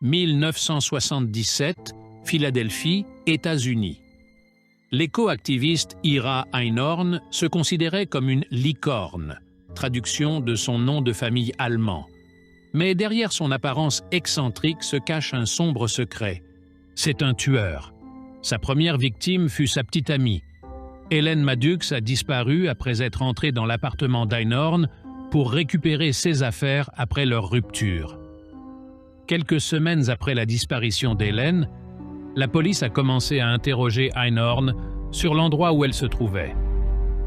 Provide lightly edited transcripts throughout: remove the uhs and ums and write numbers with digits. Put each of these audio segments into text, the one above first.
1977, Philadelphie, États-Unis. L'éco-activiste Ira Einhorn se considérait comme une licorne, traduction de son nom de famille allemand. Mais derrière son apparence excentrique se cache un sombre secret. C'est un tueur. Sa première victime fut sa petite amie. Hélène Madux a disparu après être entrée dans l'appartement d'Einhorn pour récupérer ses affaires après leur rupture. Quelques semaines après la disparition d'Hélène, la police a commencé à interroger Einhorn sur l'endroit où elle se trouvait.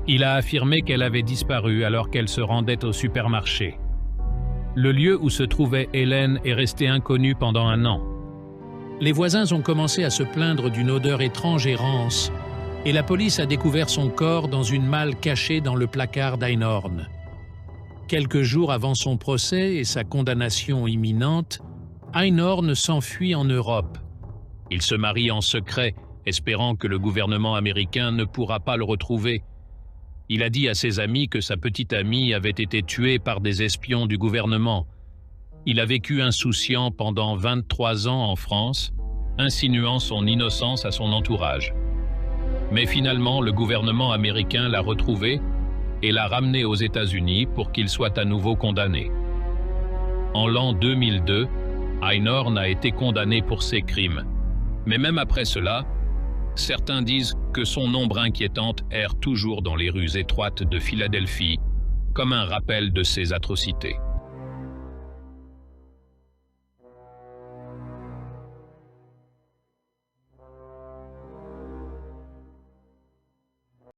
Il a affirmé qu'elle avait disparu alors qu'elle se rendait au supermarché. Le lieu où se trouvait Hélène est resté inconnu pendant 1 an. Les voisins ont commencé à se plaindre d'une odeur étrange et rance, et la police a découvert son corps dans une malle cachée dans le placard d'Einhorn. Quelques jours avant son procès et sa condamnation imminente, Einhorn s'enfuit en Europe. Il se marie en secret, espérant que le gouvernement américain ne pourra pas le retrouver. Il a dit à ses amis que sa petite amie avait été tuée par des espions du gouvernement. Il a vécu insouciant pendant 23 ans en France, insinuant son innocence à son entourage. Mais finalement, le gouvernement américain l'a retrouvé et l'a ramené aux États-Unis pour qu'il soit à nouveau condamné. En l'an 2002, Einhorn a été condamné pour ses crimes. Mais même après cela, certains disent que son ombre inquiétante erre toujours dans les rues étroites de Philadelphie, comme un rappel de ses atrocités.